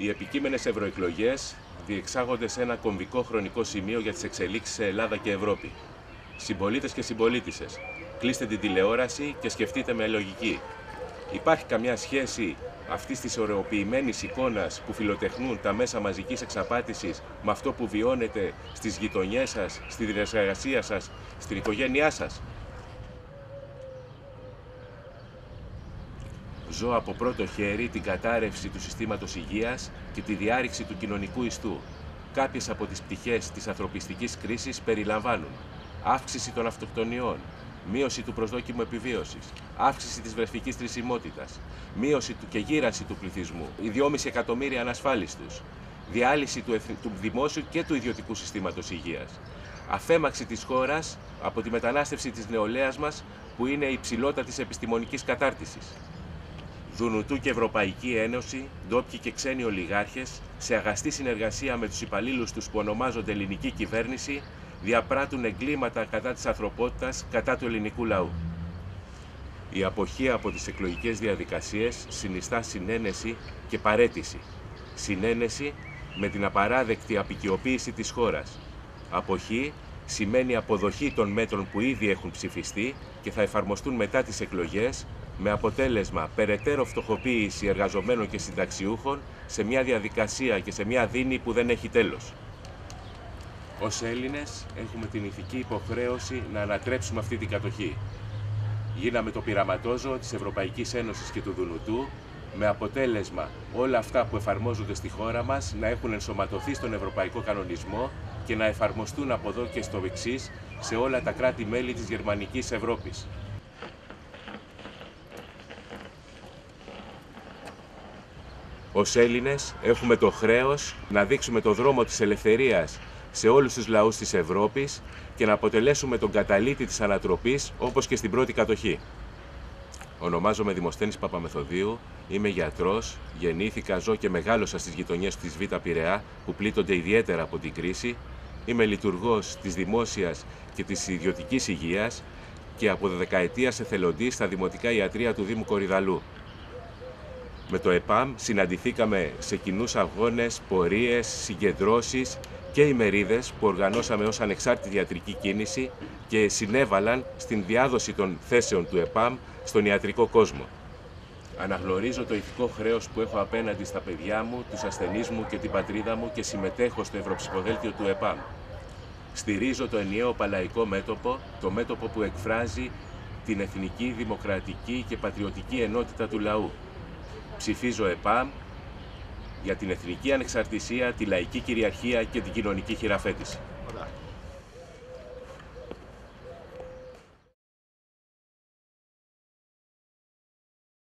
Οι επικείμενες ευρωεκλογές διεξάγονται σε ένα κομβικό χρονικό σημείο για τις εξελίξεις σε Ελλάδα και Ευρώπη. Συμπολίτες και συμπολίτισσες, κλείστε την τηλεόραση και σκεφτείτε με λογική. Υπάρχει καμιά σχέση αυτής της ωρεοποιημένης εικόνας που φιλοτεχνούν τα μέσα μαζικής εξαπάτησης με αυτό που βιώνετε στις γειτονιές σας, στη εργασία σας, στην οικογένειά σας? Ζω από πρώτο χέρι την κατάρρευση του συστήματος υγείας και τη διάρρηξη του κοινωνικού ιστού. Κάποιες από τις πτυχές της ανθρωπιστικής κρίσης περιλαμβάνουν αύξηση των αυτοκτονιών, μείωση του προσδόκιμου επιβίωσης, αύξηση της βρεφικής θρησιμότητας, μείωση και γύρανση του πληθυσμού, 2,5 εκατομμύρια ανασφάλιστους, διάλυση του δημόσιου και του ιδιωτικού συστήματος υγείας, αφέμαξη της χώρας από τη μετανάστευση της νεολαίας μας που είναι υψηλότατης επιστημονικής κατάρτισης. Δουνουτού και Ευρωπαϊκή Ένωση, ντόπιοι και ξένοι ολιγάρχες, σε αγαστή συνεργασία με τους υπαλλήλους τους που ονομάζονται ελληνική κυβέρνηση, διαπράττουν εγκλήματα κατά της ανθρωπότητας, κατά του ελληνικού λαού. Η αποχή από τις εκλογικές διαδικασίες συνιστά συνένεση και παραίτηση. Συνένεση με την απαράδεκτη απικιοποίηση της χώρας. Αποχή σημαίνει αποδοχή των μέτρων που ήδη έχουν ψηφιστεί και θα εφαρμοστούν μετά τις εκλογές, με αποτέλεσμα περαιτέρω φτωχοποίηση εργαζομένων και συνταξιούχων σε μια διαδικασία και σε μια δίνη που δεν έχει τέλος. Ως Έλληνες έχουμε την ηθική υποχρέωση να ανατρέψουμε αυτή την κατοχή. Γίναμε το πειραματόζωο της Ευρωπαϊκής Ένωσης και του Δουνουτού, με αποτέλεσμα όλα αυτά που εφαρμόζονται στη χώρα μας να έχουν ενσωματωθεί στον ευρωπαϊκό κανονισμό και να εφαρμοστούν από εδώ και στο εξής σε όλα τα κράτη-μέλη της Γερμανικής Ευρώπης. Ως Έλληνες έχουμε το χρέος να δείξουμε το δρόμο της ελευθερίας σε όλους τους λαούς της Ευρώπης και να αποτελέσουμε τον καταλύτη της ανατροπής όπως και στην πρώτη κατοχή. Ονομάζομαι Δημοσθένης Παπαμεθοδίου, είμαι γιατρός, γεννήθηκα, ζω και μεγάλωσα στις γειτονιές της Β' Πειραιά που πλήττονται ιδιαίτερα από την κρίση. Είμαι λειτουργός της δημόσιας και της ιδιωτικής υγείας και από δεκαετίας εθελοντής στα δημοτικά ιατρεία του Δήμου Κορυδαλλού. Με το ΕΠΑΜ συναντηθήκαμε σε κοινούς αγώνες, πορείες, συγκεντρώσεις και ημερίδες που οργανώσαμε ως ανεξάρτητη ιατρική κίνηση και συνέβαλαν στην διάδοση των θέσεων του ΕΠΑΜ στον ιατρικό κόσμο. Αναγνωρίζω το ηθικό χρέος που έχω απέναντι στα παιδιά μου, τους ασθενείς μου και την πατρίδα μου και συμμετέχω στο Ευρωψηφοδέλτιο του ΕΠΑΜ. Στηρίζω το ενιαίο παλαϊκό μέτωπο, το μέτωπο που εκφράζει την εθνική, δημοκρατική και πατριωτική ενότητα του λαού. Ψηφίζω ΕΠΑΜ για την εθνική ανεξαρτησία, τη λαϊκή κυριαρχία και την κοινωνική χειραφέτηση.